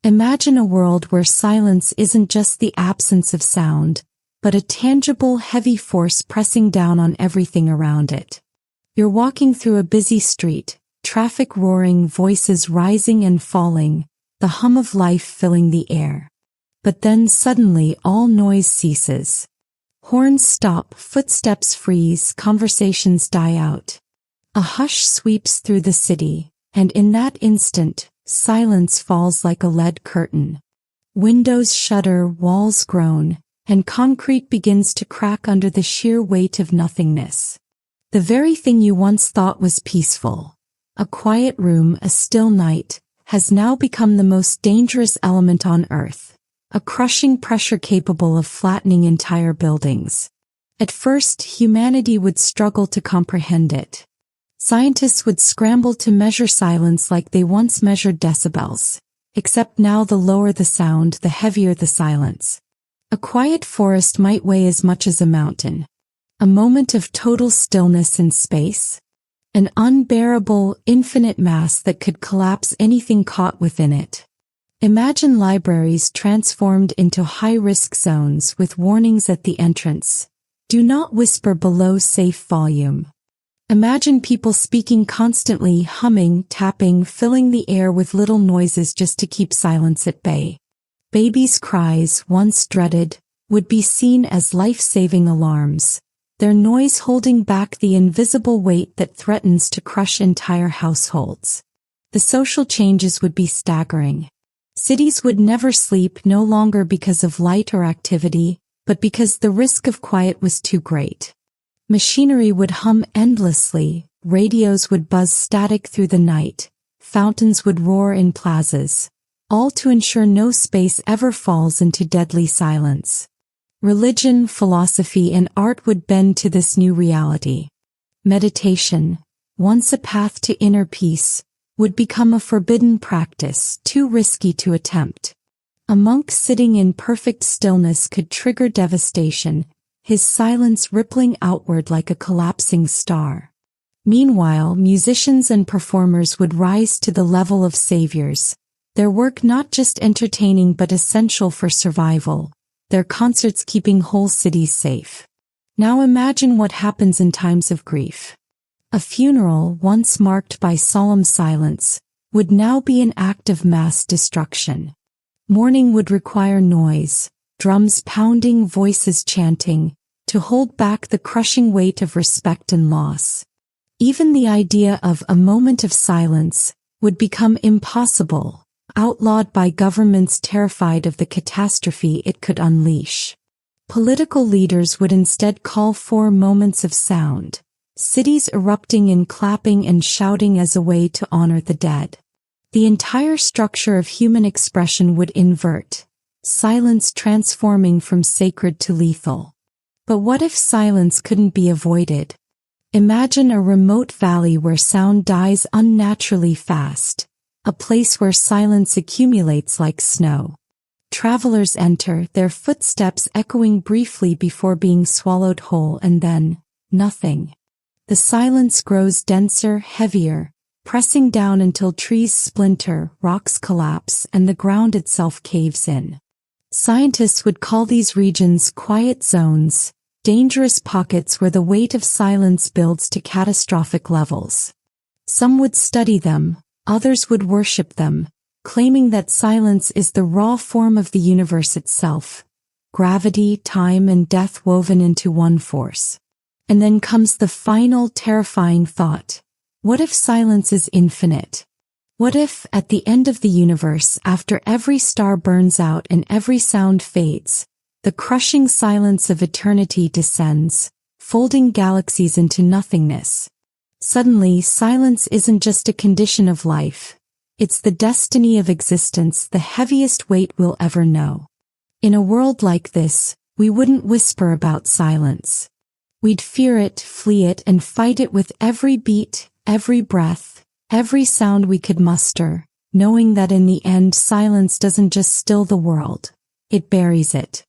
Imagine a world where silence isn't just the absence of sound, but a tangible, heavy force pressing down on everything around it. You're walking through a busy street, traffic roaring, voices rising and falling, the hum of life filling the air. But then suddenly all noise ceases. Horns stop, footsteps freeze, conversations die out. A hush sweeps through the city, and in that instant, silence falls like a lead curtain. Windows shudder, walls groan, and concrete begins to crack under the sheer weight of nothingness. The very thing you once thought was peaceful, a quiet room, a still night, has now become the most dangerous element on Earth, a crushing pressure capable of flattening entire buildings. At first, humanity would struggle to comprehend it. Scientists would scramble to measure silence like they once measured decibels, except now the lower the sound, the heavier the silence. A quiet forest might weigh as much as a mountain. A moment of total stillness in space. An unbearable, infinite mass that could collapse anything caught within it. Imagine libraries transformed into high-risk zones with warnings at the entrance. Do not whisper below safe volume. Imagine people speaking constantly, humming, tapping, filling the air with little noises just to keep silence at bay. Babies' cries, once dreaded, would be seen as life-saving alarms, their noise holding back the invisible weight that threatens to crush entire households. The social changes would be staggering. Cities would never sleep, no longer because of light or activity, but because the risk of quiet was too great. Machinery would hum endlessly, radios would buzz static through the night, fountains would roar in plazas, all to ensure no space ever falls into deadly silence. Religion, philosophy, and art would bend to this new reality. Meditation, once a path to inner peace, would become a forbidden practice, too risky to attempt. A monk sitting in perfect stillness could trigger devastation, his silence rippling outward like a collapsing star. Meanwhile, musicians and performers would rise to the level of saviors, their work not just entertaining but essential for survival, their concerts keeping whole cities safe. Now imagine what happens in times of grief. A funeral, once marked by solemn silence, would now be an act of mass destruction. Mourning would require noise, drums pounding, voices chanting, to hold back the crushing weight of respect and loss. Even the idea of a moment of silence would become impossible, outlawed by governments terrified of the catastrophe it could unleash. Political leaders would instead call for moments of sound, cities erupting in clapping and shouting as a way to honor the dead. The entire structure of human expression would invert, silence transforming from sacred to lethal. But what if silence couldn't be avoided? Imagine a remote valley where sound dies unnaturally fast, a place where silence accumulates like snow. Travelers enter, their footsteps echoing briefly before being swallowed whole, and then, nothing. The silence grows denser, heavier, pressing down until trees splinter, rocks collapse, and the ground itself caves in. Scientists would call these regions quiet zones, dangerous pockets where the weight of silence builds to catastrophic levels. Some would study them, others would worship them, claiming that silence is the raw form of the universe itself, gravity, time, and death woven into one force. And then comes the final terrifying thought. What if silence is infinite? What if, at the end of the universe, after every star burns out and every sound fades, the crushing silence of eternity descends, folding galaxies into nothingness? Suddenly, silence isn't just a condition of life. It's the destiny of existence, the heaviest weight we'll ever know. In a world like this, we wouldn't whisper about silence. We'd fear it, flee it, and fight it with every beat, every breath, every sound we could muster, knowing that in the end silence doesn't just still the world, it buries it.